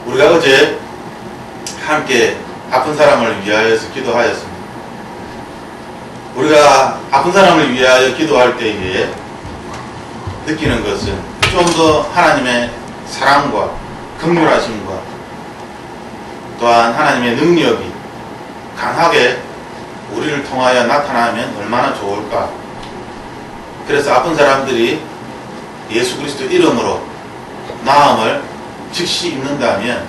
우리가 어제 함께 아픈 사람을 위하여서 기도하였습니다. 우리가 아픈 사람을 위하여 기도할 때에 느끼는 것은 좀 더 하나님의 사랑과 긍휼하심과 또한 하나님의 능력이 강하게 우리를 통하여 나타나면 얼마나 좋을까. 그래서 아픈 사람들이 예수 그리스도 이름으로 나음을 즉시 입는다면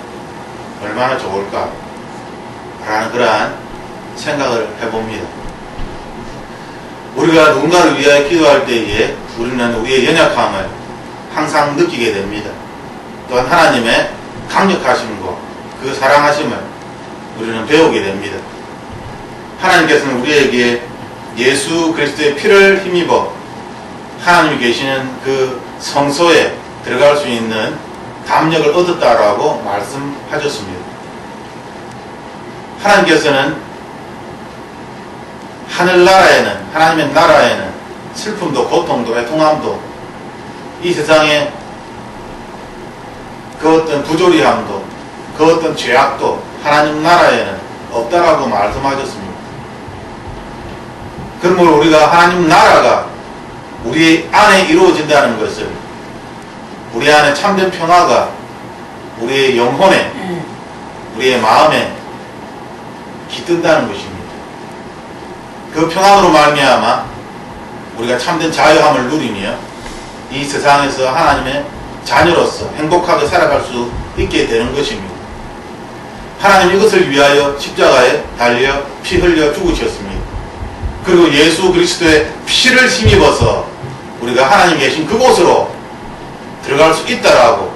얼마나 좋을까 라는 그러한 생각을 해봅니다. 우리가 누군가를 위하여 기도할 때에 우리는 우리의 연약함을 항상 느끼게 됩니다. 또한 하나님의 강력하심과 그 사랑하심을 우리는 배우게 됩니다. 하나님께서는 우리에게 예수 그리스도의 피를 힘입어 하나님이 계시는 그 성소에 들어갈 수 있는 담력을 얻었다라고 말씀하셨습니다. 하나님께서는 하늘나라에는, 하나님의 나라에는 슬픔도 고통도 애통함도 이 세상에 그 어떤 부조리함도 그 어떤 죄악도 하나님 나라에는 없다라고 말씀하셨습니다. 그러므로 우리가 하나님 나라가 우리 안에 이루어진다는 것은 우리 안에 참된 평화가 우리의 영혼에 우리의 마음에 깃든다는 것입니다. 그 평안으로 말미암아 우리가 참된 자유함을 누리며 이 세상에서 하나님의 자녀로서 행복하게 살아갈 수 있게 되는 것입니다. 하나님 이것을 위하여 십자가에 달려 피 흘려 죽으셨습니다. 그리고 예수 그리스도의 피를 힘입어서 우리가 하나님 계신 그곳으로 들어갈 수 있다라고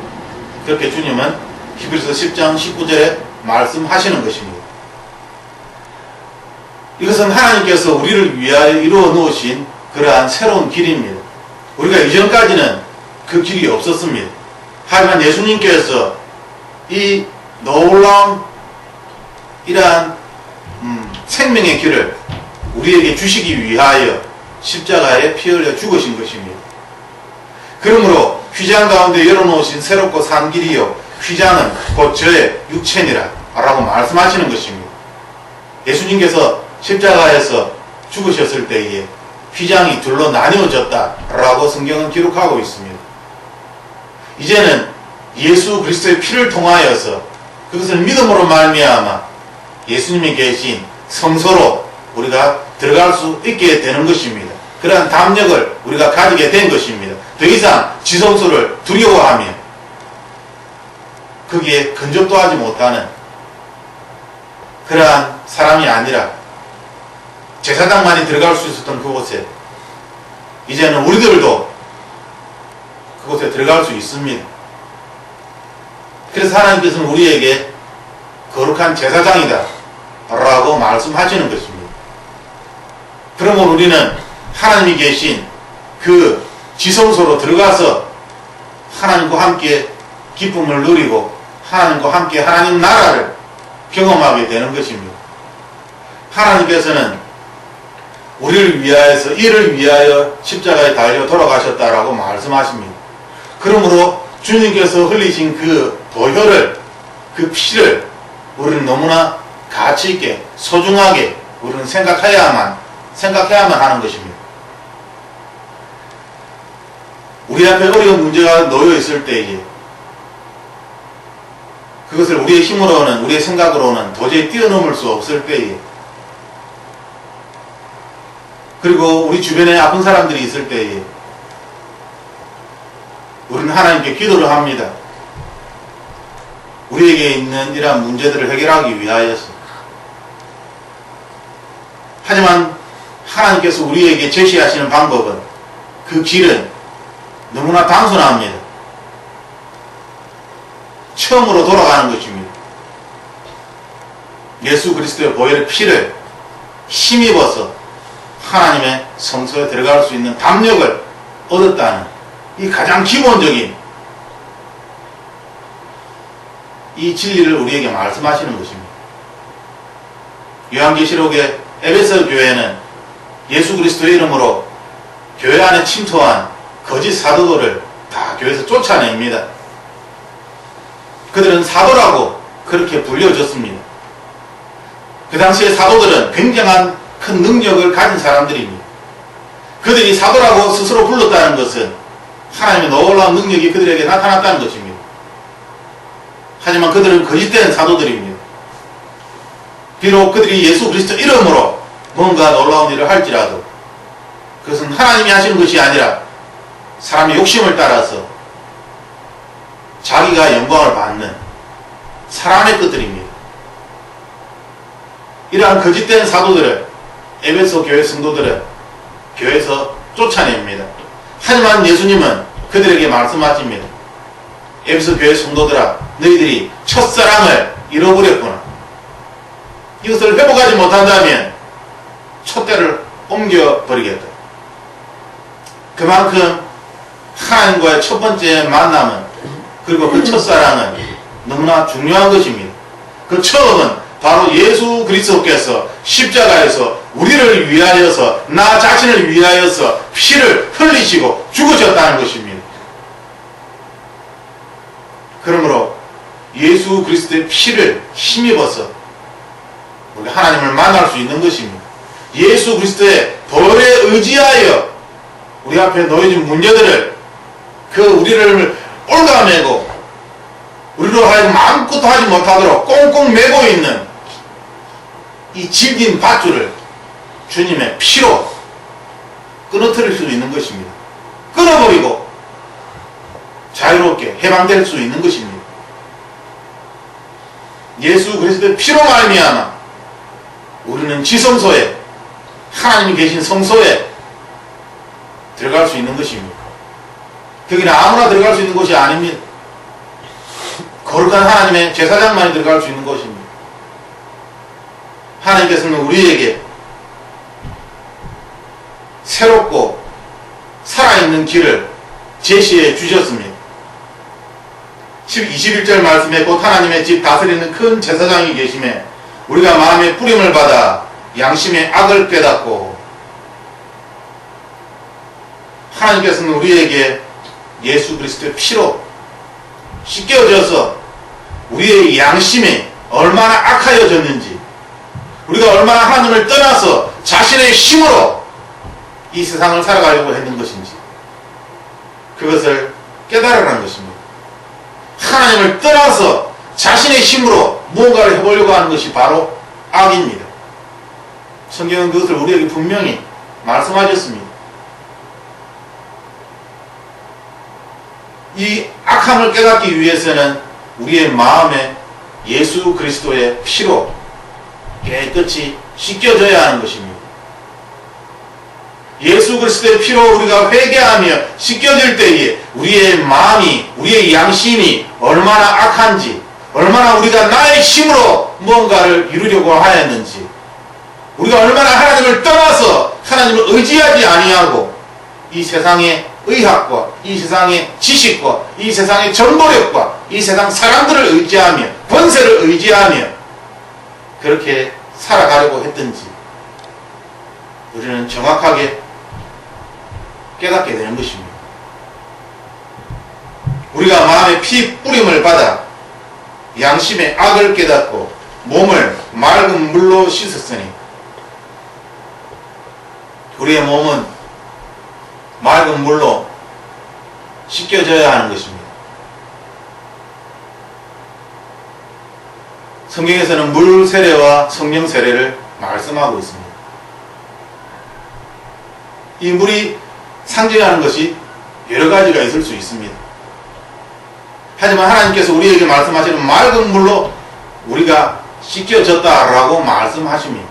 그렇게 주님은 히브리서 10장 19절에 말씀하시는 것입니다. 이것은 하나님께서 우리를 위하여 이루어 놓으신 그러한 새로운 길입니다. 우리가 이전까지는 그 길이 없었습니다. 하지만 예수님께서 이 놀라운 이러한 생명의 길을 우리에게 주시기 위하여 십자가에 피 흘려 죽으신 것입니다. 그러므로 휘장 가운데 열어놓으신 새롭고 산 길이요 휘장은 곧 저의 육체니라 라고 말씀하시는 것입니다. 예수님께서 십자가에서 죽으셨을 때에 휘장이 둘로 나뉘어졌다 라고 성경은 기록하고 있습니다. 이제는 예수 그리스도의 피를 통하여서 그것을 믿음으로 말미암아 예수님이 계신 성소로 우리가 들어갈 수 있게 되는 것입니다. 그러한 담력을 우리가 가지게 된 것입니다. 더 이상 지성소를 두려워하며 거기에 근접도 하지 못하는 그러한 사람이 아니라 제사장만이 들어갈 수 있었던 그곳에 이제는 우리들도 그곳에 들어갈 수 있습니다. 그래서 하나님께서는 우리에게 거룩한 제사장이다 라고 말씀하시는 것입니다. 그러므로 우리는 하나님이 계신 그 지성소로 들어가서 하나님과 함께 기쁨을 누리고 하나님과 함께 하나님 나라를 경험하게 되는 것입니다. 하나님께서는 우리를 위하여서 이를 위하여 십자가에 달려 돌아가셨다라고 말씀하십니다. 그러므로 주님께서 흘리신 그 보혈을 그 피를 우리는 너무나 가치 있게 소중하게 우리는 생각해야만 하는 것입니다. 우리 앞에 어려운 문제가 놓여 있을 때에 그것을 우리의 힘으로는 우리의 생각으로는 도저히 뛰어넘을 수 없을 때에 그리고 우리 주변에 아픈 사람들이 있을 때에 우리는 하나님께 기도를 합니다. 우리에게 있는 이러한 문제들을 해결하기 위하여서. 하지만 하나님께서 우리에게 제시하시는 방법은 그 길은 너무나 단순합니다. 처음으로 돌아가는 것입니다. 예수 그리스도의 보혈의 피를 힘입어서 하나님의 성소에 들어갈 수 있는 담력을 얻었다는 이 가장 기본적인 이 진리를 우리에게 말씀하시는 것입니다. 요한계시록의 에베소 교회는 예수 그리스도의 이름으로 교회 안에 침투한 거짓 사도들을 다 교회에서 쫓아냅니다. 그들은 사도라고 그렇게 불려졌습니다. 그 당시에 사도들은 굉장한 큰 능력을 가진 사람들입니다. 그들이 사도라고 스스로 불렀다는 것은 하나님의 놀라운 능력이 그들에게 나타났다는 것입니다. 하지만 그들은 거짓된 사도들입니다. 비록 그들이 예수 그리스도 이름으로 뭔가 놀라운 일을 할지라도 그것은 하나님이 하시는 것이 아니라 사람의 욕심을 따라서 자기가 영광을 받는 사람의 것들입니다. 이러한 거짓된 사도들을 에베소 교회 성도들은 교회에서 쫓아냅니다. 하지만 예수님은 그들에게 말씀하십니다. 에베소 교회 성도들아, 너희들이 첫사랑을 잃어버렸구나. 이것을 회복하지 못한다면 촛대를 옮겨버리겠다. 그만큼 하나님과의 첫 번째 만남은, 그리고 그 첫사랑은 너무나 중요한 것입니다. 그 처음은 바로 예수 그리스도께서 십자가에서 우리를 위하여서, 나 자신을 위하여서 피를 흘리시고 죽으셨다는 것입니다. 그러므로 예수 그리스도의 피를 힘입어서 우리가 하나님을 만날 수 있는 것입니다. 예수 그리스도의 벌에 의지하여 우리 앞에 놓여진 문제들을, 그 우리를 올가매고 우리로 하여금 아무것도 하지 못하도록 꽁꽁 매고 있는 이 질긴 밧줄을 주님의 피로 끊어뜨릴 수 있는 것입니다. 끊어버리고 자유롭게 해방될 수 있는 것입니다. 예수 그리스도의 피로 말미암아 우리는 지성소에, 하나님이 계신 성소에 들어갈 수 있는 것입니다. 거기는 아무나 들어갈 수 있는 것이 아닙니다. 거룩한 하나님의 제사장만이 들어갈 수 있는 것입니다. 하나님께서는 우리에게 새롭고 살아있는 길을 제시해 주셨습니다. 21절 말씀에 곧 하나님의 집 다스리는 큰 제사장이 계심에 우리가 마음의 뿌림을 받아 양심의 악을 깨닫고, 하나님께서는 우리에게 예수 그리스도의 피로 씻겨져서 우리의 양심이 얼마나 악하여졌는지, 우리가 얼마나 하나님을 떠나서 자신의 힘으로 이 세상을 살아가려고 했는 것인지 그것을 깨달으라는 것입니다. 하나님을 떠나서 자신의 힘으로 무언가를 해보려고 하는 것이 바로 악입니다. 성경은 그것을 우리에게 분명히 말씀하셨습니다. 이 악함을 깨닫기 위해서는 우리의 마음에 예수 그리스도의 피로 깨끗이 씻겨져야 하는 것입니다. 예수 그리스도의 피로 우리가 회개하며 씻겨질 때에 우리의 마음이, 우리의 양심이 얼마나 악한지, 얼마나 우리가 나의 힘으로 무언가를 이루려고 하였는지, 우리가 얼마나 하나님을 떠나서 하나님을 의지하지 아니하고 이 세상의 의학과 이 세상의 지식과 이 세상의 정보력과 이 세상 사람들을 의지하며 권세를 의지하며 그렇게 살아가려고 했든지 우리는 정확하게 깨닫게 되는 것입니다. 우리가 마음의 피 뿌림을 받아 양심의 악을 깨닫고 몸을 맑은 물로 씻었으니, 우리의 몸은 맑은 물로 씻겨져야 하는 것입니다. 성경에서는 물 세례와 성령 세례를 말씀하고 있습니다. 이 물이 상징하는 것이 여러 가지가 있을 수 있습니다. 하지만 하나님께서 우리에게 말씀하시는 맑은 물로 우리가 씻겨졌다라고 말씀하십니다.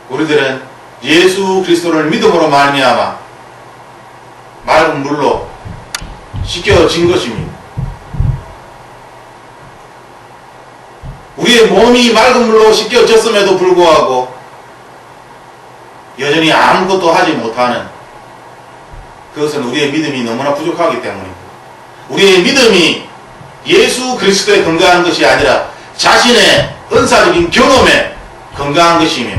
우리들은 예수 그리스도를 믿음으로 말미암아 맑은 물로 씻겨진 것입니다. 우리의 몸이 맑은 물로 씻겨졌음에도 불구하고 여전히 아무것도 하지 못하는, 그것은 우리의 믿음이 너무나 부족하기 때문입니다. 우리의 믿음이 예수 그리스도에 건강한 것이 아니라 자신의 은사적인 경험에 건강한 것이며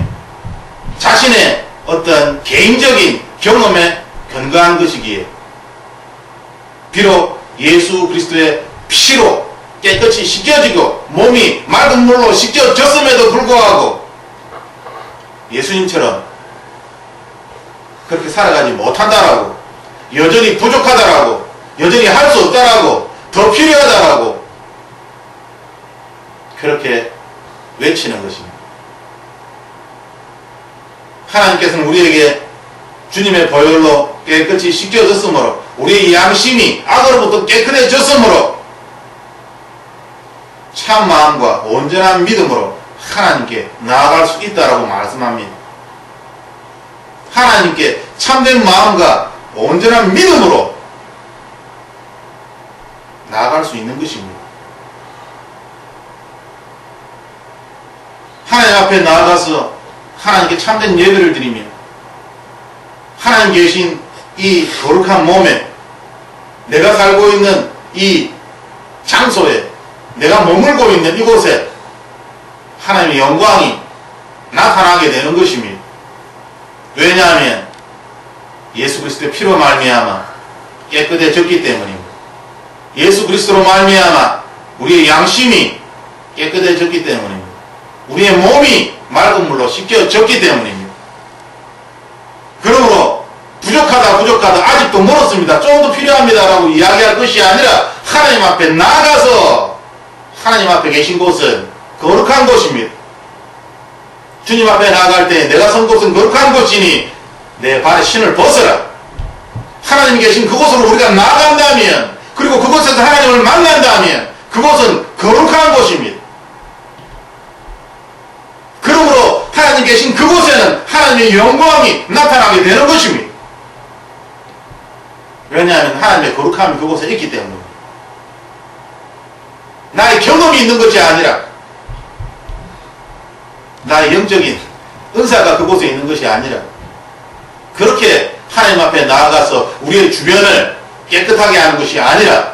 자신의 어떤 개인적인 경험에 건강한 것이기에 비록 예수 그리스도의 피로 깨끗이 씻겨지고 몸이 맑은 물로 씻겨졌음에도 불구하고 예수님처럼 그렇게 살아가지 못한다라고, 여전히 부족하다라고, 여전히 할 수 없다라고, 더 필요하다라고 그렇게 외치는 것입니다. 하나님께서는 우리에게 주님의 보혈로 깨끗이 씻겨졌으므로, 우리의 양심이 악으로부터 깨끗해졌으므로 참 마음과 온전한 믿음으로 하나님께 나아갈 수 있다라고 말씀합니다. 하나님께 참된 마음과 온전한 믿음으로 나아갈 수 있는 것입니다. 하나님 앞에 나아가서 하나님께 참된 예배를 드리며 하나님 계신 이 거룩한 몸에, 내가 살고 있는 이 장소에, 내가 머물고 있는 이곳에 하나님의 영광이 나타나게 되는 것입니다. 왜냐하면 예수 그리스도의 피로 말미암아 깨끗해졌기 때문입니다. 예수 그리스도로 말미암아 우리의 양심이 깨끗해졌기 때문입니다. 우리의 몸이 맑은 물로 씻겨졌기 때문입니다. 그러므로 부족하다 아직도 멀었습니다, 좀 더 필요합니다라고 이야기할 것이 아니라 하나님 앞에 나아가서 하나님 앞에 계신 곳은 거룩한 곳입니다. 주님 앞에 나아갈 때 내가 선 곳은 거룩한 곳이니 내 발에 신을 벗어라. 하나님 계신 그곳으로 우리가 나아간다면, 그리고 그곳에서 하나님을 만난다면 그곳은 거룩한 곳입니다. 그러므로 하나님 계신 그곳에는 하나님의 영광이 나타나게 되는 것입니다. 왜냐하면 하나님의 거룩함이 그곳에 있기 때문입니다. 나의 경험이 있는 것이 아니라 나의 영적인 은사가 그곳에 있는 것이 아니라, 그렇게 하나님 앞에 나아가서 우리의 주변을 깨끗하게 하는 것이 아니라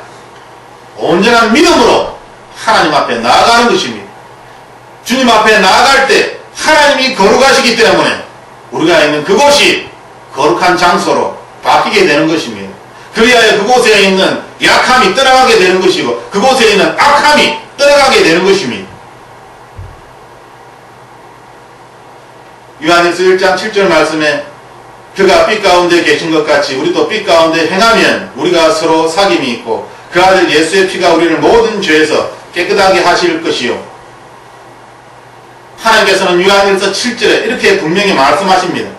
온전한 믿음으로 하나님 앞에 나아가는 것입니다. 주님 앞에 나아갈 때 하나님이 거룩하시기 때문에 우리가 있는 그곳이 거룩한 장소로 바뀌게 되는 것입니다. 그리하여 그곳에 있는 약함이 떠나가게 되는 것이고 그곳에 있는 악함이 떠나가게 되는 것입니다. 요한일서 1장 7절 말씀에 그가 빛 가운데 계신 것 같이 우리도 빛 가운데 행하면 우리가 서로 사귐이 있고 그 아들 예수의 피가 우리를 모든 죄에서 깨끗하게 하실 것이요. 하나님께서는 요한일서 7절에 이렇게 분명히 말씀하십니다.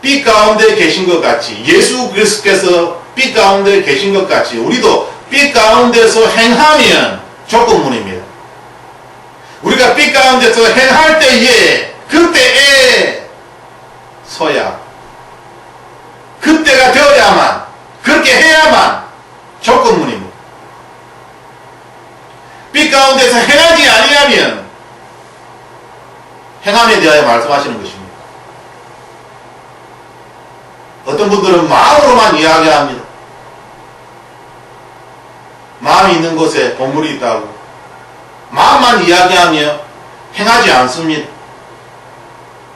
빛 가운데 계신 것 같이, 예수 그리스도께서 빛 가운데 계신 것 같이 우리도 빛 가운데서 행하면 조건문입니다. 우리가 빛 가운데서 행할 때에, 그때에 서야, 그때가 되어야만, 그렇게 해야만 조건문입니다. 빛 가운데서 행하지 아니하면 행함에 대하여 말씀하시는 것입니다. 어떤 분들은 마음으로만 이야기합니다. 마음이 있는 곳에 보물이 있다고 마음만 이야기하며 행하지 않습니다.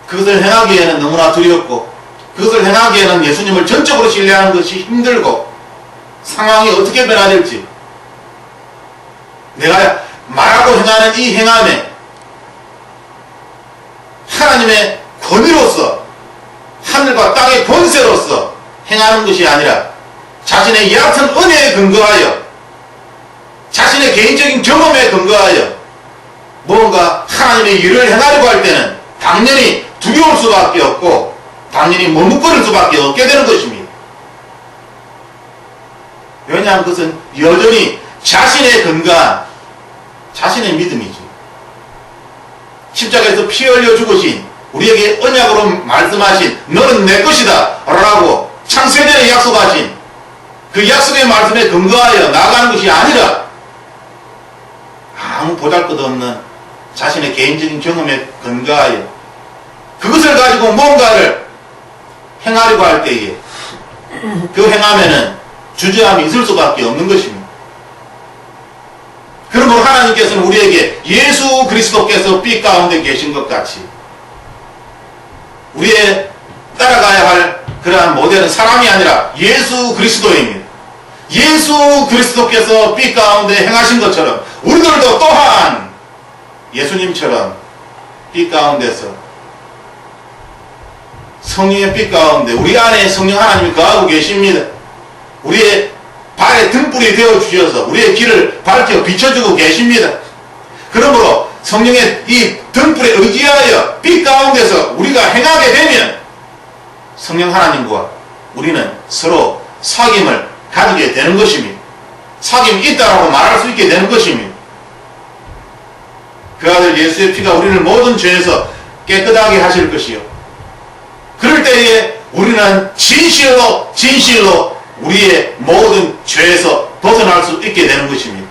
그것을 행하기에는 너무나 두렵고, 그것을 행하기에는 예수님을 전적으로 신뢰하는 것이 힘들고, 상황이 어떻게 변화될지, 내가 말하고 행하는 이 행함에 하나님의 권위로서, 하늘과 땅의 권세로서 행하는 것이 아니라 자신의 얕은 은혜에 근거하여, 자신의 개인적인 경험에 근거하여 뭔가 하나님의 일을 행하려고 할 때는 당연히 두려울 수밖에 없고 당연히 머뭇거릴 수밖에 없게 되는 것입니다. 왜냐하면 그것은 여전히 자신의 근거한 자신의 믿음이지. 십자가에서 피 흘려 죽으신 우리에게 언약으로 말씀하신 너는 내 것이다 라고 창세전에 약속하신 그 약속의 말씀에 근거하여 나아가는 것이 아니라 아무 보잘것없는 자신의 개인적인 경험에 근거하여 그것을 가지고 뭔가를 행하려고 할 때에 그 행함에는 주저함이 있을 수밖에 없는 것입니다. 그러므로 하나님께서는 우리에게 예수 그리스도께서 빛 가운데 계신 것 같이 우리의 따라가야 할 그러한 모델은 사람이 아니라 예수 그리스도입니다. 예수 그리스도께서 빛 가운데 행하신 것처럼 우리들도 또한 예수님처럼 빛 가운데서 성령의 빛 가운데 우리 안에 성령 하나님이 거하고 계십니다. 우리의 발에 등불이 되어 주셔서 우리의 길을 밝혀 비춰주고 계십니다. 그러므로 성령의 이 등불에 의지하여 빛 가운데서 우리가 행하게 되면 성령 하나님과 우리는 서로 사귐을 가지게 되는 것입니다. 사귐이 있다라고 말할 수 있게 되는 것입니다. 그 아들 예수의 피가 우리를 모든 죄에서 깨끗하게 하실 것이요. 그럴 때에 우리는 진실로 우리의 모든 죄에서 벗어날 수 있게 되는 것입니다.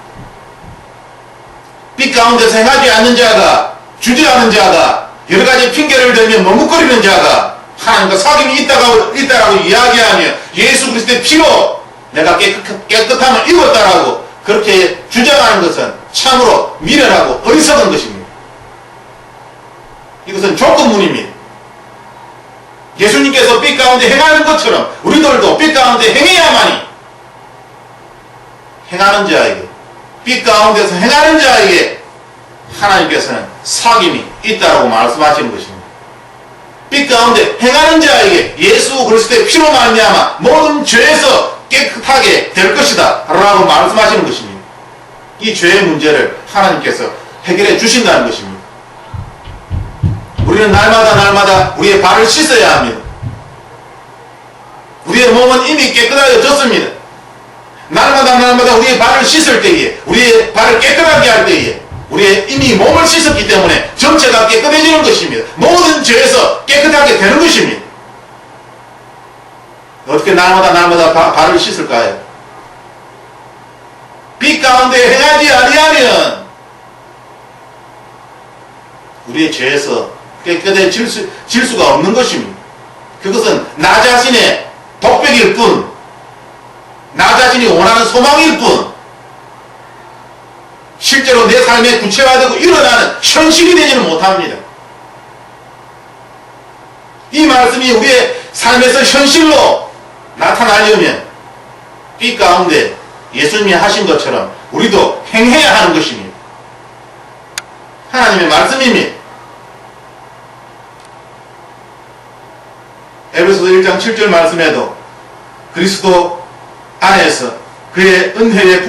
빛 가운데서 행하지 않는 자가, 주저하는 자가, 여러 가지 핑계를 대며 머뭇거리는 자가 하나님과 사귐이 있다라고 이야기하며 예수 그리스도의 피로 내가 깨끗함을 입었다라고 그렇게 주장하는 것은 참으로 미련하고 어리석은 것입니다. 이것은 조건문입니다. 예수님께서 빛 가운데 행하는 것처럼 우리들도 빛 가운데 행해야만이 행하는 자에게, 빛 가운데서 행하는 자에게 하나님께서는 사귐이 있다라고 말씀하시는 것입니다. 빛 가운데 행하는 자에게 예수 그리스도의 피로 말미암아 모든 죄에서 깨끗하게 될 것이다 라고 말씀하시는 것입니다. 이 죄의 문제를 하나님께서 해결해 주신다는 것입니다. 우리는 날마다 우리의 발을 씻어야 합니다. 우리의 몸은 이미 깨끗해졌습니다. 날마다 우리의 발을 씻을 때에, 우리의 발을 깨끗하게 할 때에 우리의 이미 몸을 씻었기 때문에 전체가 깨끗해지는 것입니다. 모든 죄에서 깨끗하게 되는 것입니다. 어떻게 날마다 발을 씻을까요? 빛 가운데 행하지 아니하면 우리의 죄에서 깨끗해질 수가 없는 것입니다. 그것은 나 자신의 독백일 뿐, 나 자신이 원하는 소망일 뿐, 실제로 내 삶에 구체화되고 일어나는 현실이 되지는 못합니다. 이 말씀이 우리의 삶에서 현실로 나타나려면 빛 가운데 예수님이 하신 것처럼 우리도 행해야 하는 것입니다. 하나님의 말씀입니다. 에베소서 1장 7절 말씀에도 그리스도 안에서 그의 은혜의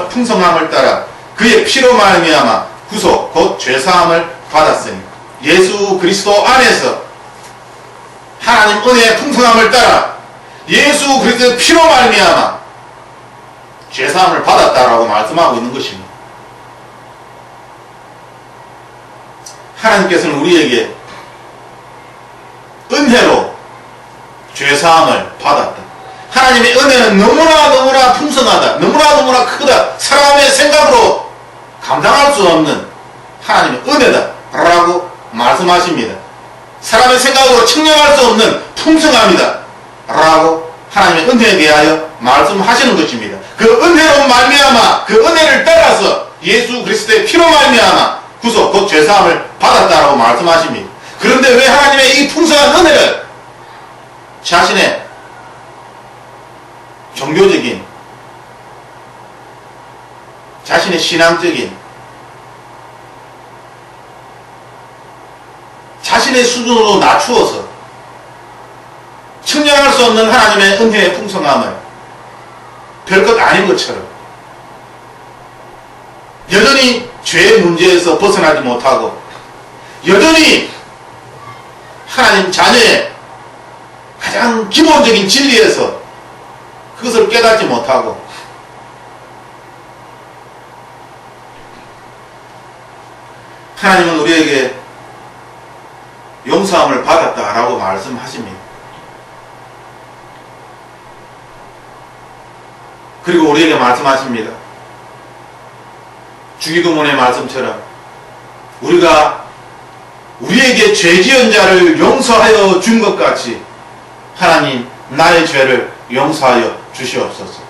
풍성함을 따라 그의 피로 말미암아 구속 곧 죄사함을 받았으니, 예수 그리스도 안에서 하나님 은혜의 풍성함을 따라 예수 그리스도의 피로 말미암아 죄사함을 받았다라고 말씀하고 있는 것입니다. 하나님께서는 우리에게 은혜로 죄사함을 받았다. 하나님의 은혜는 너무나 풍성하다. 너무나 크다. 사람의 생각으로 감당할 수 없는 하나님의 은혜다 라고 말씀하십니다. 사람의 생각으로 측량할 수 없는 풍성함이다 라고 하나님의 은혜에 대하여 말씀하시는 것입니다. 그 은혜로 말미암아 그 은혜를 따라서 예수 그리스도의 피로 말미암아 구속 곧 죄사함을 받았다라고 말씀하십니다. 그런데 왜 하나님의 이 풍성한 은혜를 자신의 종교적인, 자신의 신앙적인, 자신의 수준으로 낮추어서 측량할 수 없는 하나님의 은혜의 풍성함을 별것 아닌 것처럼 여전히 죄의 문제에서 벗어나지 못하고 여전히 하나님 자녀의 가장 기본적인 진리에서 그것을 깨닫지 못하고 하나님은 우리에게 용서함을 받았다라고 말씀하십니다. 그리고 우리에게 말씀하십니다. 주기도문의 말씀처럼 우리가 우리에게 죄 지은 자를 용서하여 준 것 같이 하나님 나의 죄를 용서하여 주시옵소서.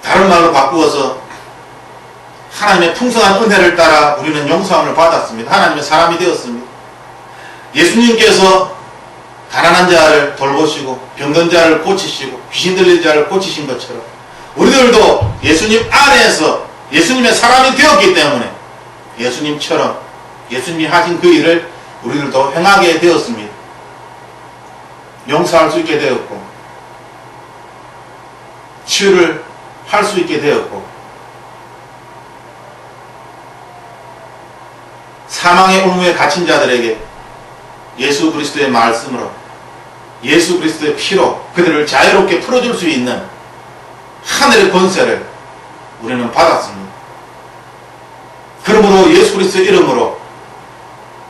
다른 말로 바꾸어서 하나님의 풍성한 은혜를 따라 우리는 용서함을 받았습니다. 하나님의 사람이 되었습니다. 예수님께서 가난한 자를 돌보시고 병든 자를 고치시고 귀신 들린 자를 고치신 것처럼 우리들도 예수님 안에서 예수님의 사람이 되었기 때문에 예수님처럼 예수님이 하신 그 일을 우리들도 행하게 되었습니다. 용서할 수 있게 되었고 치유를 할 수 있게 되었고 사망의 올무에 갇힌 자들에게 예수 그리스도의 말씀으로 예수 그리스도의 피로 그들을 자유롭게 풀어줄 수 있는 하늘의 권세를 우리는 받았습니다. 그러므로 예수 그리스도의 이름으로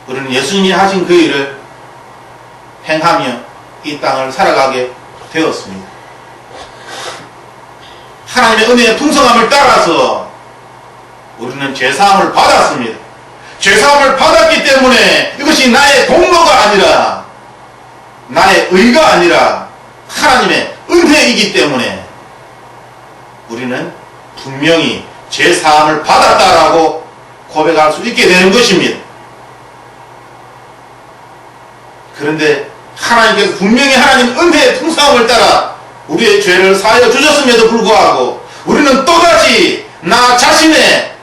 우리는 예수님이 하신 그 일을 행하며 이 땅을 살아가게 되었습니다. 하나님의 은혜의 풍성함을 따라서 우리는 죄사함을 받았습니다. 죄사함을 받았기 때문에 이것이 나의 공로가 아니라 나의 의가 아니라 하나님의 은혜이기 때문에 우리는 분명히 죄사함을 받았다라고 고백할 수 있게 되는 것입니다. 그런데 하나님께서 분명히 하나님 은혜의 풍성함을 따라 우리의 죄를 사하여 주셨음에도 불구하고 우리는 또다시 나 자신의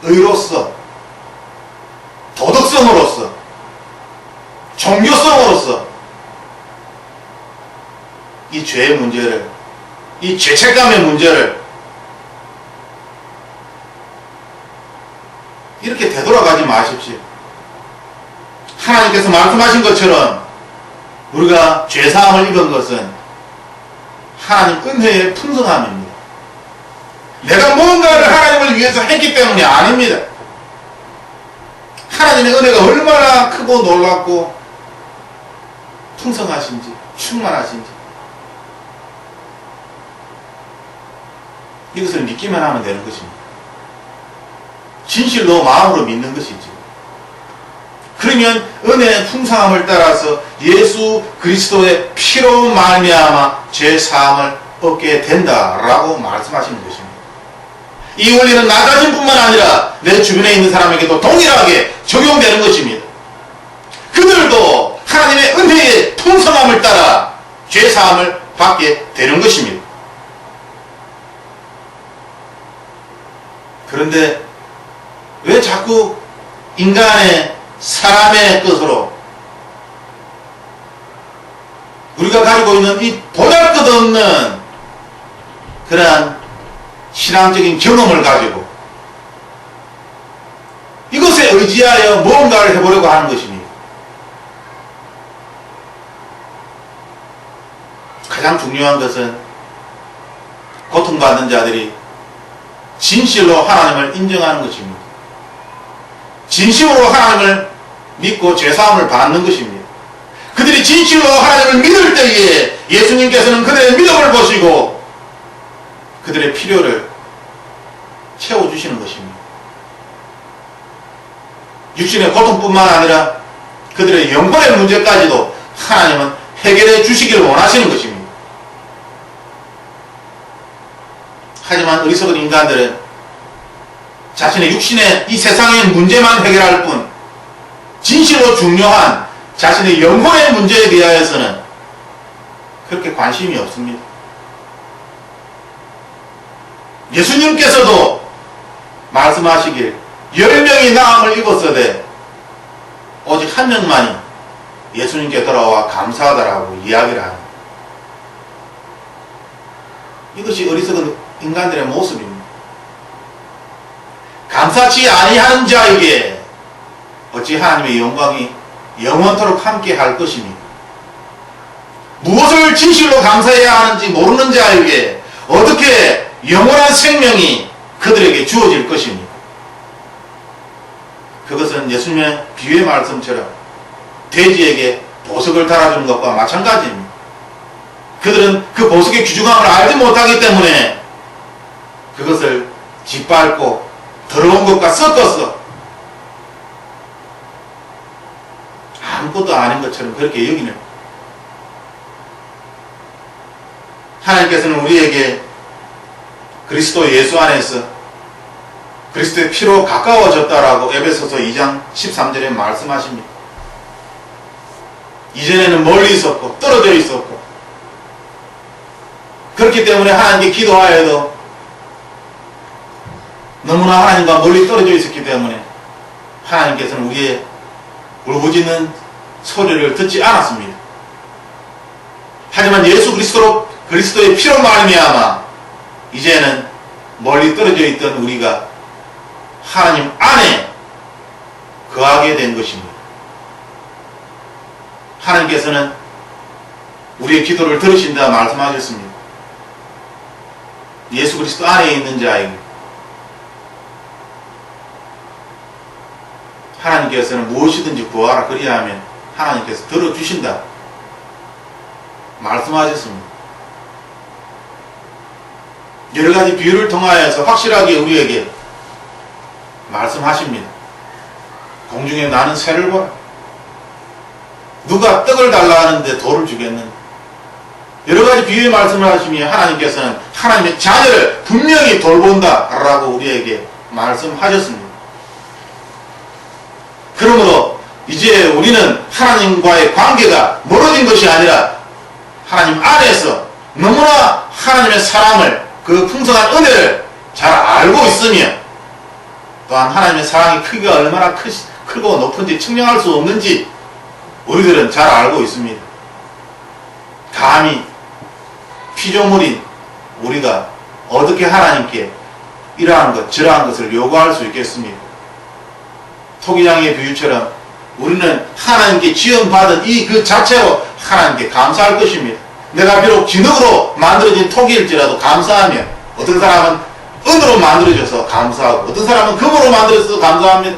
의로서 도덕성으로서 종교성으로서 이 죄의 문제를 이 죄책감의 문제를 이렇게 되돌아가지 마십시오. 하나님께서 말씀하신 것처럼 우리가 죄사함을 입은 것은 하나님 은혜의 풍성함입니다. 내가 뭔가를 하나님을 위해서 했기 때문이 아닙니다. 하나님의 은혜가 얼마나 크고 놀랍고 풍성하신지 충만하신지 이것을 믿기만 하면 되는 것입니다. 진실로 마음으로 믿는 것이지. 그러면 은혜의 풍성함을 따라서 예수 그리스도의 피로 말미암아 죄 사함을 얻게 된다라고 말씀하시는 것입니다. 이 원리는 나 자신뿐만 아니라 내 주변에 있는 사람에게도 동일하게 적용되는 것입니다. 그들도 하나님의 은혜의 풍성함을 따라 죄 사함을 받게 되는 것입니다. 그런데 왜 자꾸 인간의 사람의 것으로 우리가 가지고 있는 이 보잘것없는 그러한 신앙적인 경험을 가지고 이것에 의지하여 무언가를 해보려고 하는 것입니다. 가장 중요한 것은 고통받는 자들이 진실로 하나님을 인정하는 것입니다. 진심으로 하나님을 믿고 죄사함을 받는 것입니다. 그들이 진실로 하나님을 믿을 때에 예수님께서는 그들의 믿음을 보시고 그들의 필요를 채워주시는 것입니다. 육신의 고통뿐만 아니라 그들의 영혼의 문제까지도 하나님은 해결해 주시기를 원하시는 것입니다. 하지만 어리석은 인간들은 자신의 육신의 이 세상의 문제만 해결할 뿐 진실로 중요한 자신의 영혼의 문제에 대하여서는 그렇게 관심이 없습니다. 예수님께서도 말씀하시길 10명이 나음을 입었으되 오직 한 명만이 예수님께 돌아와 감사하다라고 이야기를 합니다. 이것이 어리석은 인간들의 모습입니다. 감사치 아니하는 자에게 어찌 하나님의 영광이 영원토록 함께 할 것입니까? 무엇을 진실로 감사해야 하는지 모르는 자에게 어떻게 영원한 생명이 그들에게 주어질 것입니까? 그것은 예수님의 비유의 말씀처럼 돼지에게 보석을 달아주는 것과 마찬가지입니다. 그들은 그 보석의 귀중함을 알지 못하기 때문에 그것을 짓밟고 더러운 것과 섞어서 아무것도 아닌 것처럼 그렇게 여기는 하나님께서는 우리에게 그리스도 예수 안에서 그리스도의 피로 가까워졌다라고 에베소서 2장 13절에 말씀하십니다. 이전에는 멀리 있었고 떨어져 있었고, 그렇기 때문에 하나님께 기도하여도 너무나 하나님과 멀리 떨어져 있었기 때문에 하나님께서는 우리의 울부짖는 소리를 듣지 않았습니다. 하지만 예수 그리스도의 피로 말미암아 이제는 멀리 떨어져 있던 우리가 하나님 안에 거하게 된 것입니다. 하나님께서는 우리의 기도를 들으신다 말씀하셨습니다. 예수 그리스도 안에 있는 자에게 하나님께서는 무엇이든지 구하라 그리하면 하나님께서 들어주신다 말씀하셨습니다. 여러가지 비유를 통하여서 확실하게 우리에게 말씀하십니다. 공중에 나는 새를 보라. 누가 떡을 달라 하는데 돌을 주겠는가? 여러가지 비유의 말씀을 하시며 하나님께서는 하나님의 자녀를 분명히 돌본다 라고 우리에게 말씀하셨습니다. 그러므로 이제 우리는 하나님과의 관계가 멀어진 것이 아니라 하나님 안에서 너무나 하나님의 사랑을, 그 풍성한 은혜를 잘 알고 있으며, 또한 하나님의 사랑의 크기가 얼마나 크고 높은지 측량할 수 없는지 우리들은 잘 알고 있습니다. 감히 피조물인 우리가 어떻게 하나님께 이러한 것 저러한 것을 요구할 수 있겠습니까? 토기장의 비유처럼 우리는 하나님께 지원받은 이 그 자체로 하나님께 감사할 것입니다. 내가 비록 진흙으로 만들어진 토기일지라도 감사하며, 어떤 사람은 은으로 만들어져서 감사하고 어떤 사람은 금으로 만들어져서 감사합니다.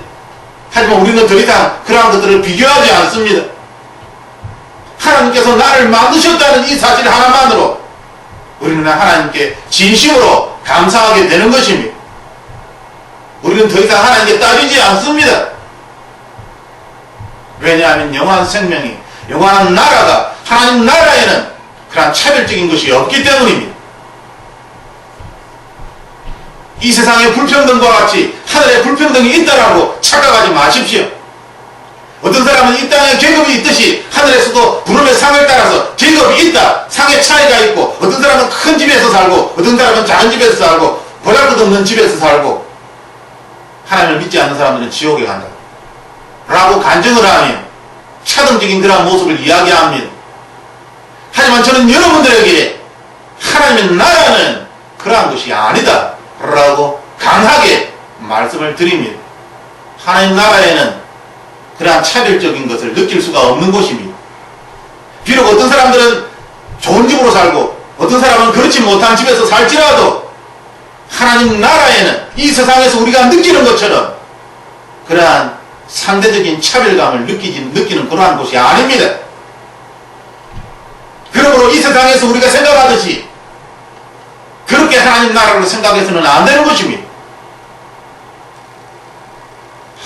하지만 우리는 더 이상 그러한 것들을 비교하지 않습니다. 하나님께서 나를 만드셨다는 이 사실 하나만으로 우리는 하나님께 진심으로 감사하게 되는 것입니다. 우리는 더 이상 하나님께 따지지 않습니다. 왜냐하면 영원한 생명이, 영원한 나라가, 하나님 나라에는 그러한 차별적인 것이 없기 때문입니다. 이 세상의 불평등과 같이 하늘에 불평등이 있다라고 착각하지 마십시오. 어떤 사람은 이 땅에 계급이 있듯이 하늘에서도 부름의 상을 따라서 계급이 있다, 상의 차이가 있고, 어떤 사람은 큰 집에서 살고 어떤 사람은 작은 집에서 살고 보잘것없는 집에서 살고, 하나님을 믿지 않는 사람들은 지옥에 간다 라고 간증을 하며 차등적인 그런 모습을 이야기합니다. 하지만 저는 여러분들에게 하나님의 나라는 그러한 것이 아니다 라고 강하게 말씀을 드립니다. 하나님 나라에는 그러한 차별적인 것을 느낄 수가 없는 곳입니다. 비록 어떤 사람들은 좋은 집으로 살고 어떤 사람은 그렇지 못한 집에서 살지라도 하나님 나라에는 이 세상에서 우리가 느끼는 것처럼 그러한 상대적인 차별감을 느끼는 그러한 곳이 아닙니다. 그러므로 이 세상에서 우리가 생각하듯이 그렇게 하나님 나라를 생각해서는 안 되는 것입니다.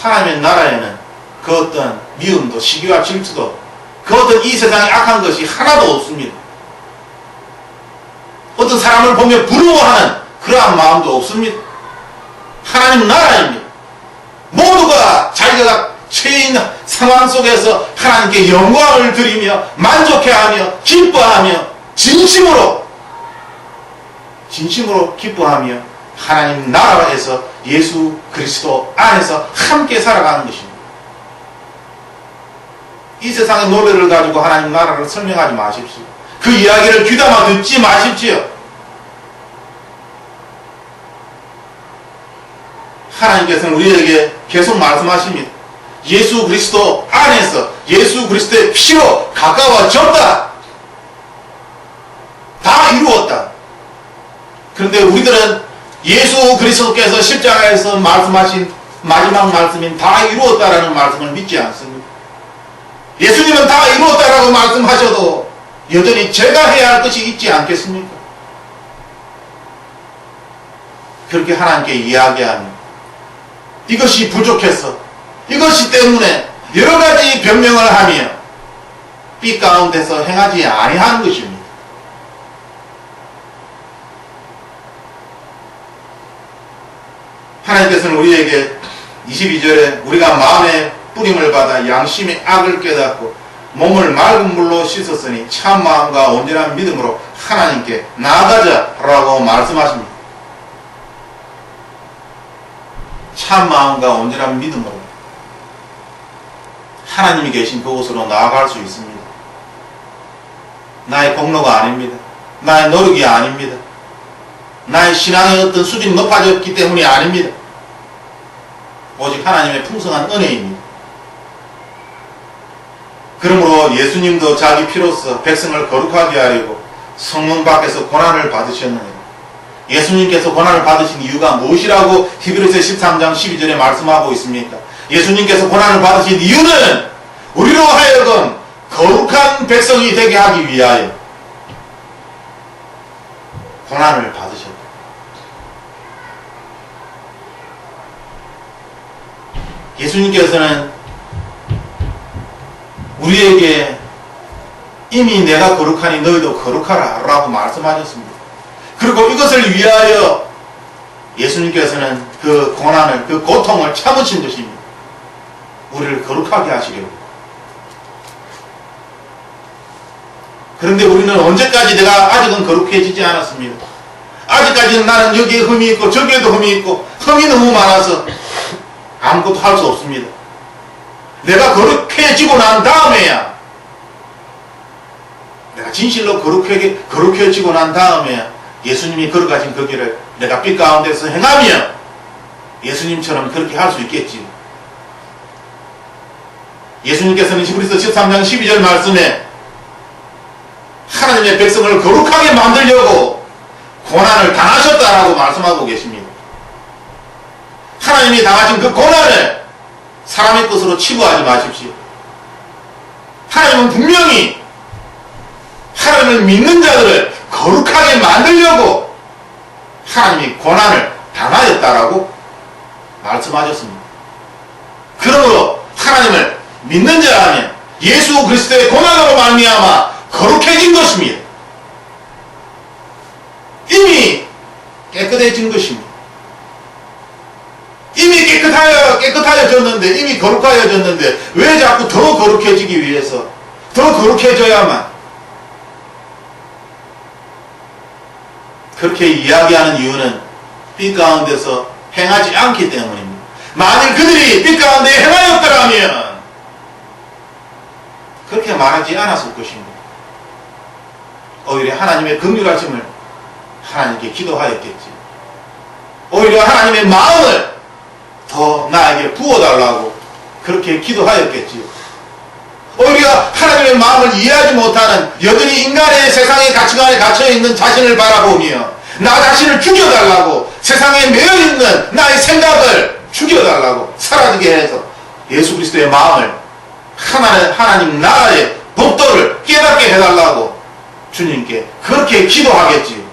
하나님의 나라에는 그 어떤 미움도 시기와 질투도 그 어떤 이 세상에 악한 것이 하나도 없습니다. 어떤 사람을 보며 부러워하는 그러한 마음도 없습니다. 하나님 나라입니다. 모두가 자기가 처인 상황 속에서 하나님께 영광을 드리며 만족해하며 기뻐하며 진심으로 기뻐하며 하나님 나라에서 예수 그리스도 안에서 함께 살아가는 것입니다. 이 세상의 노래를 가지고 하나님 나라를 설명하지 마십시오. 그 이야기를 귀담아 듣지 마십시오. 하나님께서는 우리에게 계속 말씀하십니다. 예수 그리스도 안에서 예수 그리스도의 피로 가까워졌다. 다 이루었다. 그런데 우리들은 예수 그리스도께서 십자가에서 말씀하신 마지막 말씀인 다 이루었다라는 말씀을 믿지 않습니다. 예수님은 다 이루었다라고 말씀하셔도 여전히 제가 해야 할 것이 있지 않겠습니까? 그렇게 하나님께 이야기하며 이것이 부족해서 이것이 때문에 여러 가지 변명을 하며 삐 가운데서 행하지 아니하는 것입니다. 하나님께서는 우리에게 22절에 우리가 마음의 뿌림을 받아 양심의 악을 깨닫고 몸을 맑은 물로 씻었으니 참 마음과 온전한 믿음으로 하나님께 나아가자라고 말씀하십니다. 참 마음과 온전한 믿음으로 하나님이 계신 그곳으로 나아갈 수 있습니다. 나의 공로가 아닙니다. 나의 노력이 아닙니다. 나의 신앙의 어떤 수준이 높아졌기 때문이 아닙니다. 오직 하나님의 풍성한 은혜입니다. 그러므로 예수님도 자기 피로써 백성을 거룩하게 하려고 성문 밖에서 고난을 받으셨느니라. 예수님께서 고난을 받으신 이유가 무엇이라고 히브리서 13장 12절에 말씀하고 있습니까? 예수님께서 고난을 받으신 이유는 우리로 하여금 거룩한 백성이 되게 하기 위하여 고난을 받으셨다. 예수님께서는 우리에게 이미 내가 거룩하니 너희도 거룩하라 라고 말씀하셨습니다. 그리고 이것을 위하여 예수님께서는 그 고난을, 그 고통을 참으신 것입니다. 우리를 거룩하게 하시려고. 그런데 우리는 언제까지 내가 아직은 거룩해지지 않았습니다. 아직까지는 나는 여기에 흠이 있고 저기에도 흠이 있고 흠이 너무 많아서 아무것도 할 수 없습니다. 내가 거룩해지고 난 다음에야, 내가 진실로 거룩해지고 난 다음에야 예수님이 걸어가신 그 길을 내가 빛 가운데서 행하며 예수님처럼 그렇게 할 수 있겠지. 예수님께서는 히브리서 13장 12절 말씀에 하나님의 백성을 거룩하게 만들려고 고난을 당하셨다라고 말씀하고 계십니다. 하나님이 당하신 그 고난을 사람의 것으로 치부하지 마십시오. 하나님은 분명히 하나님을 믿는 자들을 거룩하게 만들려고 하나님이 고난을 당하였다라고 말씀하셨습니다. 그러므로 하나님을 믿는 자라면 예수 그리스도의 고난으로 말미암아 거룩해진 것입니다. 이미 깨끗해진 것입니다. 이미 깨끗하여졌는데, 이미 거룩하여졌는데 왜 자꾸 더 거룩해지기 위해서, 더 거룩해져야만 그렇게 이야기하는 이유는 빛 가운데서 행하지 않기 때문입니다. 만일 그들이 빛 가운데 행하였더라면 그렇게 말하지 않았을 것입니다. 오히려 하나님의 긍휼하심을 하나님께 기도하였겠지. 오히려 하나님의 마음을 더 나에게 부어달라고 그렇게 기도하였겠지요. 오히려 하나님의 마음을 이해하지 못하는 여전히 인간의 세상의 가치관에 갇혀있는 자신을 바라보며 나 자신을 죽여달라고, 세상에 매여있는 나의 생각을 죽여달라고 사라지게 해서 예수 그리스도의 마음을 하나님 나라의 법도를 깨닫게 해달라고 주님께 그렇게 기도하겠지요.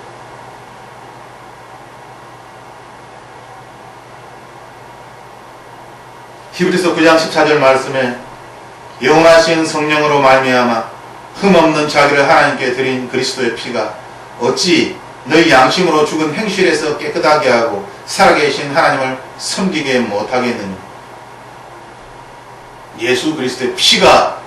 히브리서 9장 14절 말씀에 영원하신 성령으로 말미암아 흠없는 자기를 하나님께 드린 그리스도의 피가 어찌 너희 양심으로 죽은 행실에서 깨끗하게 하고 살아계신 하나님을 섬기게 못하겠느냐. 예수 그리스도의 피가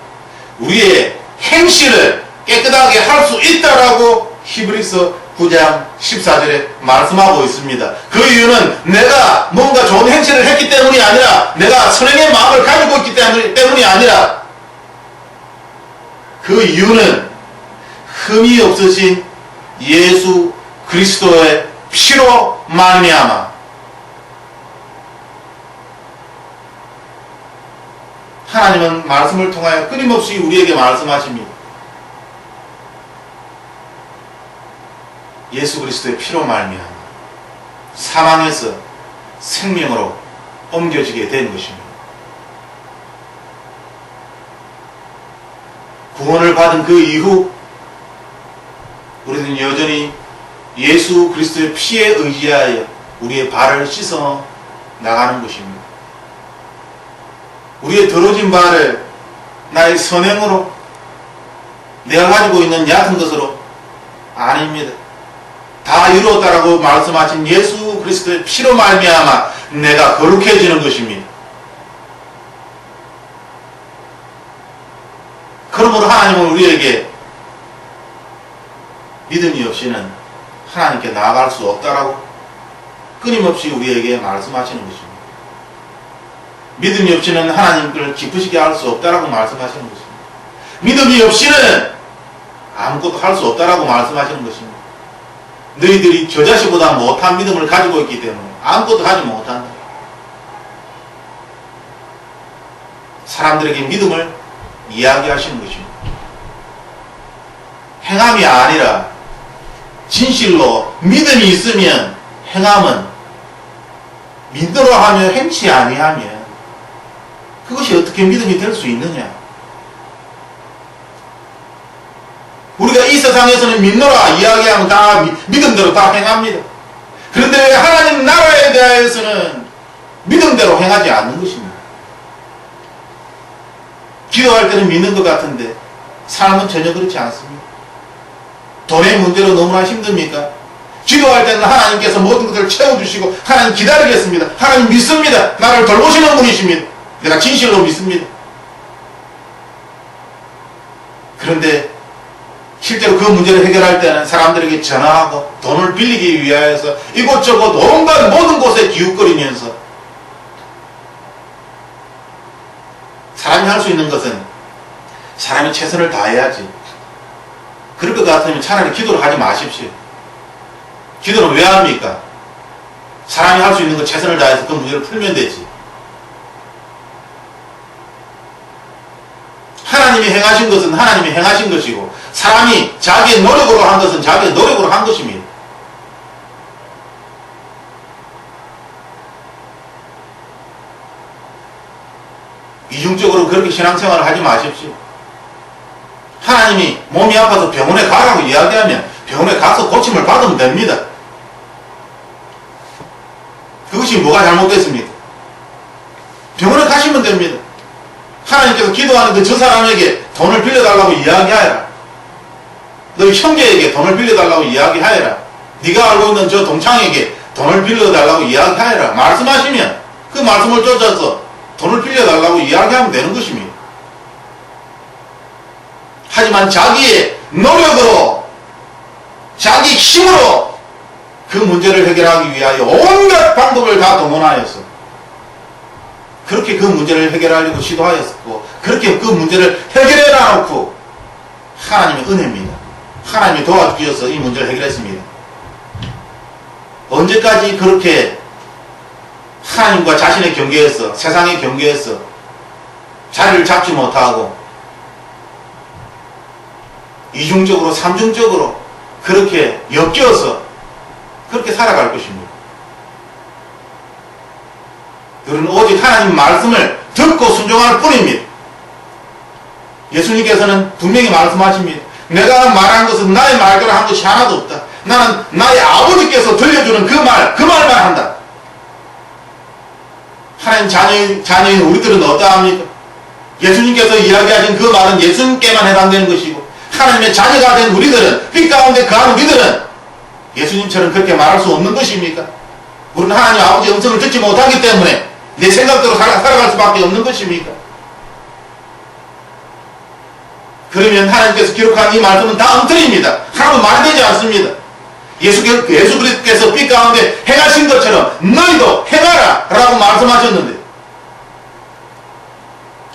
우리의 행실을 깨끗하게 할 수 있다라고 히브리서 9장 14절에 말씀하고 있습니다. 그 이유는 내가 뭔가 좋은 행실을 했기 때문이 아니라, 내가 선행의 마음을 가지고 있기 때문이 아니라, 그 이유는 흠이 없으신 예수 그리스도의 피로 말미암아 하나님은 말씀을 통하여 끊임없이 우리에게 말씀하십니다. 예수 그리스도의 피로 말미암아 사망에서 생명으로 옮겨지게 된 것입니다. 구원을 받은 그 이후 우리는 여전히 예수 그리스도의 피에 의지하여 우리의 발을 씻어 나가는 것입니다. 우리의 더러진 발을 나의 선행으로, 내가 가지고 있는 얕은 것으로 아닙니다. 다 이루었다라고 말씀하신 예수 그리스도의 피로 말미암아 내가 거룩해지는 것입니다. 그러므로 하나님은 우리에게 믿음이 없이는 하나님께 나아갈 수 없다라고 끊임없이 우리에게 말씀하시는 것입니다. 믿음이 없이는 하나님을 기쁘시게 할 수 없다라고 말씀하시는 것입니다. 믿음이 없이는 아무것도 할 수 없다라고 말씀하시는 것입니다. 너희들이 저 자식보다 못한 믿음을 가지고 있기 때문에 아무것도 하지 못한다. 사람들에게 믿음을 이야기하시는 것입니다. 행함이 아니라 진실로 믿음이 있으면 행함은 믿으러 하며 행치 아니하면 그것이 어떻게 믿음이 될 수 있느냐? 우리가 이 세상에서는 믿노라 이야기하면 다 믿음대로 다 행합니다. 그런데 왜 하나님 나라에 대해서는 믿음대로 행하지 않는 것입니다. 기도할 때는 믿는 것 같은데 삶은 전혀 그렇지 않습니다. 돈의 문제로 너무나 힘듭니까? 기도할 때는 하나님께서 모든 것을 채워주시고 하나님 기다리겠습니다. 하나님 믿습니다. 나를 돌보시는 분이십니다. 내가 진실로 믿습니다. 그런데 실제로 그 문제를 해결할 때는 사람들에게 전화하고 돈을 빌리기 위하여서 이곳저곳 온갖 모든 곳에 기웃거리면서 사람이 할 수 있는 것은 사람이 최선을 다해야지. 그럴 것 같으면 차라리 기도를 하지 마십시오. 기도는 왜 합니까? 사람이 할 수 있는 것 최선을 다해서 그 문제를 풀면 되지. 하나님이 행하신 것은 하나님이 행하신 것이고 사람이 자기의 노력으로 한 것은 자기의 노력으로 한 것입니다. 이중적으로 그렇게 신앙생활을 하지 마십시오. 하나님이 몸이 아파서 병원에 가라고 이야기하면 병원에 가서 고침을 받으면 됩니다. 그것이 뭐가 잘못됐습니까? 병원에 가시면 됩니다. 하나님께서 기도하는 저 사람에게 돈을 빌려달라고 이야기하여라. 너희 형제에게 돈을 빌려달라고 이야기하여라. 네가 알고 있는 저 동창에게 돈을 빌려달라고 이야기하여라. 말씀하시면 그 말씀을 쫓아서 돈을 빌려달라고 이야기하면 되는 것입니다. 하지만 자기의 노력으로 자기 힘으로 그 문제를 해결하기 위하여 온갖 방법을 다 동원하여서 그렇게 그 문제를 해결하려고 시도하였고 그렇게 그 문제를 해결해 놔놓고 하나님의 은혜입니다. 하나님이 도와주셔서 이 문제를 해결했습니다. 언제까지 그렇게 하나님과 자신의 경계에서 세상의 경계에서 자리를 잡지 못하고 이중적으로 삼중적으로 그렇게 엮여서 그렇게 살아갈 것입니다. 그는 오직 하나님 말씀을 듣고 순종할 뿐입니다. 예수님께서는 분명히 말씀하십니다. 내가 말한 것은 나의 말대로 한 것이 하나도 없다. 나는 나의 아버지께서 들려주는 그 말만 한다. 하나님 자녀인 우리들은 어떠합니까? 예수님께서 이야기하신 그 말은 예수님께만 해당되는 것이고 하나님의 자녀가 된 우리들은 빛 가운데 거하는 우리들은 예수님처럼 그렇게 말할 수 없는 것입니까? 우리는 하나님 아버지의 음성을 듣지 못하기 때문에 내 생각대로 살아갈 수밖에 없는 것입니까? 그러면 하나님께서 기록한 이 말씀은 다 엉터리입니다. 하나도 말이 되지 않습니다. 예수 그리스도께서 빛 가운데 행하신 것처럼 너희도 행하라 라고 말씀하셨는데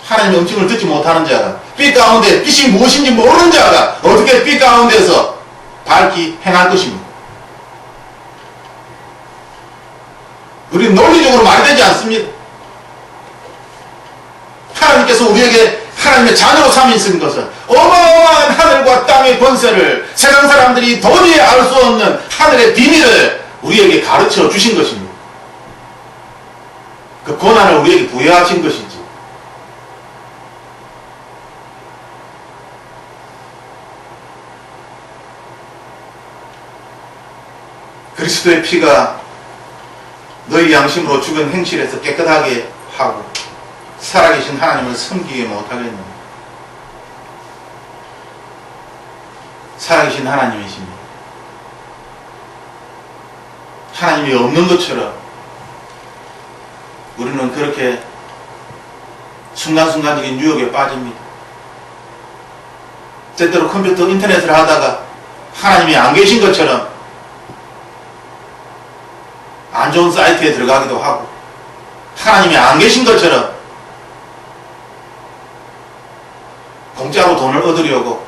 하나님의 음성을 듣지 못하는 자가 빛 가운데 빛이 무엇인지 모르는 자가 어떻게 빛 가운데서 밝히 행할 것입니까? 우리는 논리적으로 말이 되지 않습니다. 하나님께서 우리에게 하나님의 자녀로 삼으신 것은 어마어마한 하늘과 땅의 권세를 세상 사람들이 도저히 알 수 없는 하늘의 비밀을 우리에게 가르쳐 주신 것입니다. 그 고난을 우리에게 부여하신 것이지. 그리스도의 피가 너희 양심으로 죽은 행실에서 깨끗하게 하고 살아계신 하나님을 섬기게 못하겠느냐. 살아계신 하나님이십니다. 하나님이 없는 것처럼 우리는 그렇게 순간순간적인 유혹에 빠집니다. 때때로 컴퓨터 인터넷을 하다가 하나님이 안 계신 것처럼 안 좋은 사이트에 들어가기도 하고, 하나님이 안 계신 것처럼 공짜로 돈을 얻으려고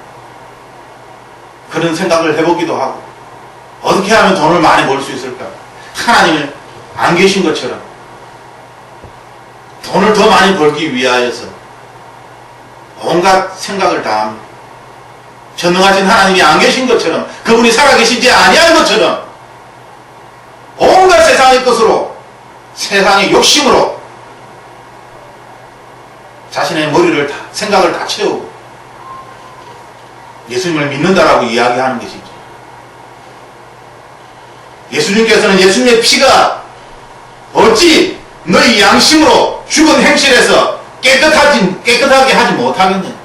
그런 생각을 해보기도 하고, 어떻게 하면 돈을 많이 벌 수 있을까? 하나님이 안 계신 것처럼 돈을 더 많이 벌기 위하여서 온갖 생각을 다 합니다. 전능하신 하나님이 안 계신 것처럼, 그분이 살아계시지 아니한 것처럼 온갖 세상의 것으로, 세상의 욕심으로 자신의 머리를 다, 생각을 다 채우고 예수님을 믿는다라고 이야기하는 것이죠. 예수님께서는 예수님의 피가 어찌 너희 양심으로 죽은 행실에서 깨끗하게 하지 못하겠느냐.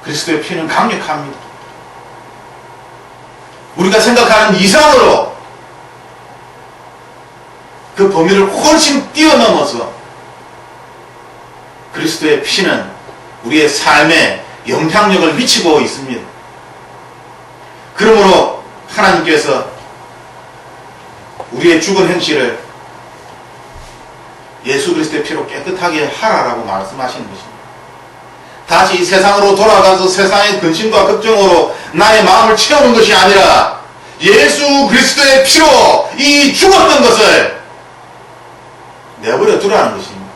그리스도의 피는 강력합니다. 우리가 생각하는 이상으로 그 범위를 훨씬 뛰어넘어서 그리스도의 피는 우리의 삶에 영향력을 미치고 있습니다. 그러므로 하나님께서 우리의 죽은 행실을 예수 그리스도의 피로 깨끗하게 하라라고 말씀하시는 것입니다. 다시 이 세상으로 돌아가서 세상의 근심과 걱정으로 나의 마음을 채우는 것이 아니라 예수 그리스도의 피로 이 죽었던 것을 내버려 두라는 것입니다.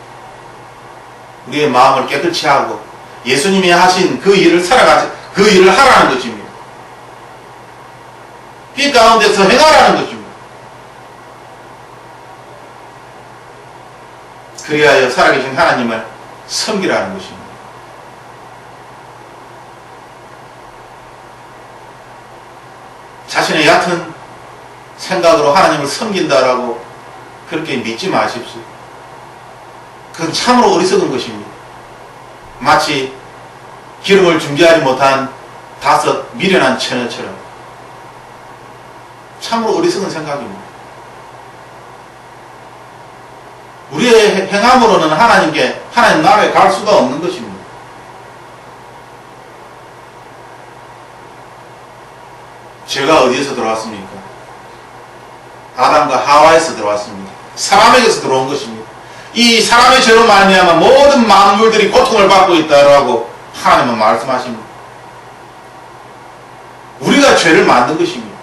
우리의 마음을 깨끗이 하고 예수님이 하신 그 일을 그 일을 하라는 것입니다. 피 가운데서 행하라는 것입니다. 그리하여 살아계신 하나님을 섬기라는 것입니다. 자신의 얕은 생각으로 하나님을 섬긴다라고 그렇게 믿지 마십시오. 그건 참으로 어리석은 것입니다. 마치 기름을 준비하지 못한 5 미련한 처녀처럼 참으로 어리석은 생각입니다. 우리의 행함으로는 하나님 나라에 갈 수가 없는 것입니다. 죄가 어디에서 들어왔습니까? 아담과 하와에서 들어왔습니다. 사람에게서 들어온 것입니다. 이 사람의 죄로 말미암아 모든 만물들이 고통을 받고 있다라고 하나님은 말씀하십니다. 우리가 죄를 만든 것입니다.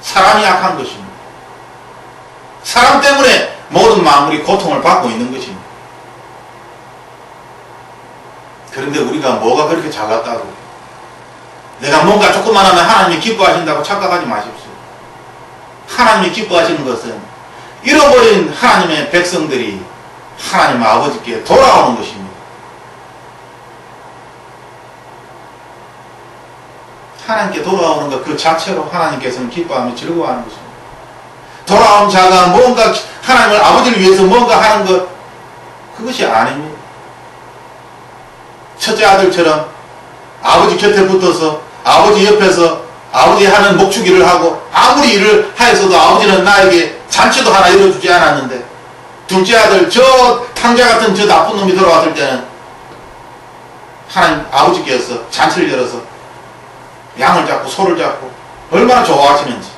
사람이 약한 것입니다. 사람 때문에 모든 만물이 고통을 받고 있는 것입니다. 그런데 우리가 뭐가 그렇게 잘났다고, 내가 뭔가 조금만 하면 하나님이 기뻐하신다고 착각하지 마십시오. 하나님이 기뻐하시는 것은 잃어버린 하나님의 백성들이 하나님 아버지께 돌아오는 것입니다. 하나님께 돌아오는 것 그 자체로 하나님께서는 기뻐하며 즐거워하는 것입니다. 돌아온 자가 뭔가 하나님을 아버지를 위해서 뭔가 하는 것, 그것이 아닙니다. 첫째 아들처럼 아버지 곁에 붙어서 아버지 옆에서 아버지 하는 목축일을 하고 아무리 일을 하여서도 아버지는 나에게 잔치도 하나 이뤄주지 않았는데, 둘째 아들 저 탕자 같은 저 나쁜 놈이 돌아왔을 때는 하나님 아버지께서 잔치를 열어서 양을 잡고 소를 잡고 얼마나 좋아하시는지,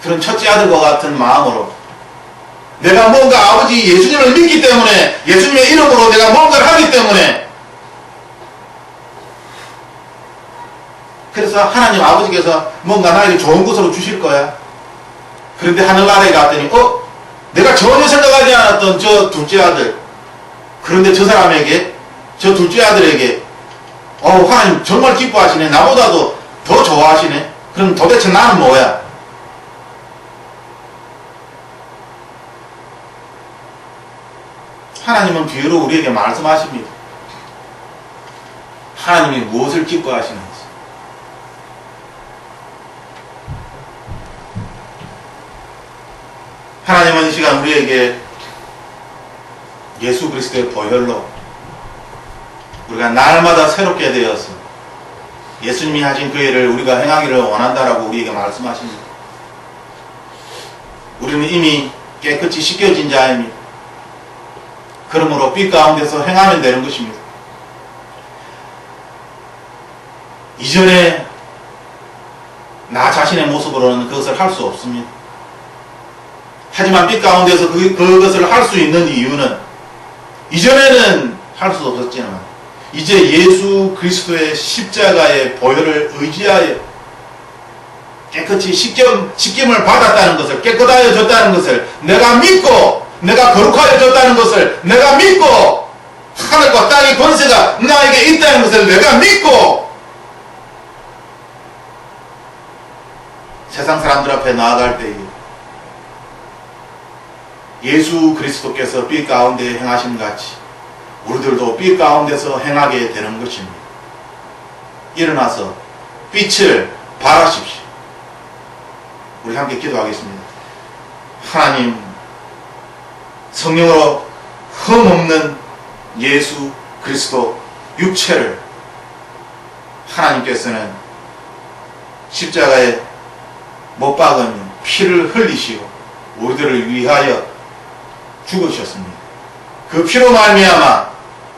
그런 첫째 아들과 같은 마음으로 내가 뭔가 아버지 예수님을 믿기 때문에, 예수님의 이름으로 내가 뭔가를 하기 때문에, 그래서 하나님 아버지께서 뭔가 나에게 좋은 것으로 주실 거야. 그런데 하늘나라에 갔더니 내가 전혀 생각하지 않았던 저 둘째 아들, 그런데 저 사람에게, 저 둘째 아들에게 하나님 정말 기뻐하시네, 나보다도 더 좋아하시네. 그럼 도대체 나는 뭐야? 하나님은 비유로 우리에게 말씀하십니다. 하나님이 무엇을 기뻐하시는지. 하나님은 이 시간 우리에게 예수 그리스도의 보혈로 우리가 날마다 새롭게 되어서 예수님이 하신 그 일을 우리가 행하기를 원한다라고 우리에게 말씀하십니다. 우리는 이미 깨끗이 씻겨진 자입니다. 그러므로 빛 가운데서 행하면 되는 것입니다. 이전에 나 자신의 모습으로는 그것을 할 수 없습니다. 하지만 빛 가운데서 그것을 할 수 있는 이유는 이전에는 할 수 없었지만 이제 예수 그리스도의 십자가의 보혈을 의지하여 깨끗이 씻김을 받았다는 것을, 깨끗하여졌다는 것을 내가 믿고, 내가 거룩하여졌다는 것을 내가 믿고, 하늘과 땅의 권세가 나에게 있다는 것을 내가 믿고 세상 사람들 앞에 나아갈 때에 예수 그리스도께서 빛 가운데 행하신 같이 우리들도 빛 가운데서 행하게 되는 것입니다. 일어나서 빛을 발하십시오. 우리 함께 기도하겠습니다. 하나님, 성령으로 흠없는 예수 그리스도 육체를 하나님께서는 십자가에 못 박은 피를 흘리시고 우리들을 위하여 죽으셨습니다. 그 피로 말미암아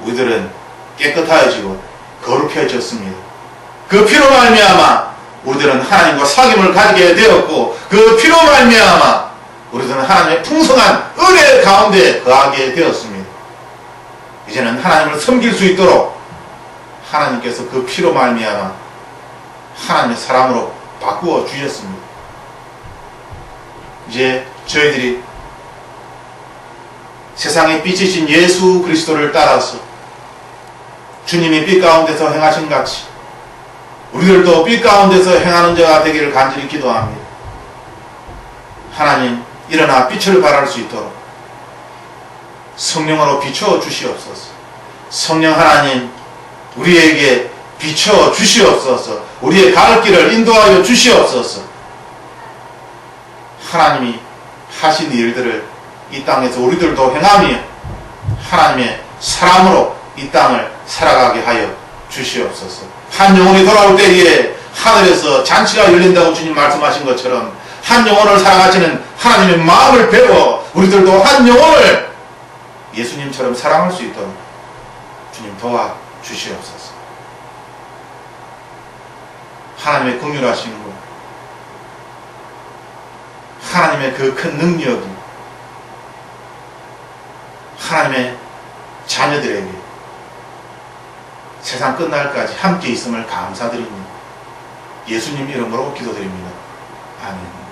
우리들은 깨끗하여지고 거룩해졌습니다. 그 피로 말미암아 우리들은 하나님과 사귐을 가지게 되었고, 그 피로 말미암아 우리들은 하나님의 풍성한 은혜 가운데 거하게 되었습니다. 이제는 하나님을 섬길 수 있도록 하나님께서 그 피로 말미암아 하나님의 사람으로 바꾸어 주셨습니다. 이제 저희들이 세상의 빛이신 예수 그리스도를 따라서 주님이 빛 가운데서 행하신 같이 우리들도 빛 가운데서 행하는 자가 되기를 간절히 기도합니다. 하나님, 일어나 빛을 발할 수 있도록 성령으로 비춰 주시옵소서. 성령 하나님, 우리에게 비춰 주시옵소서. 우리의 갈 길을 인도하여 주시옵소서. 하나님이 하신 일들을 이 땅에서 우리들도 행하며 하나님의 사람으로 이 땅을 살아가게 하여 주시옵소서. 한 영혼이 돌아올 때에 하늘에서 잔치가 열린다고 주님 말씀하신 것처럼 한 영혼을 사랑하시는 하나님의 마음을 배워 우리들도 한 영혼을 예수님처럼 사랑할 수 있도록 주님 도와주시옵소서. 하나님의 긍휼하신 것, 하나님의 그 큰 능력이 하나님의 자녀들에게 세상 끝날까지 함께 있음을 감사드립니다. 예수님 이름으로 기도드립니다. 아멘.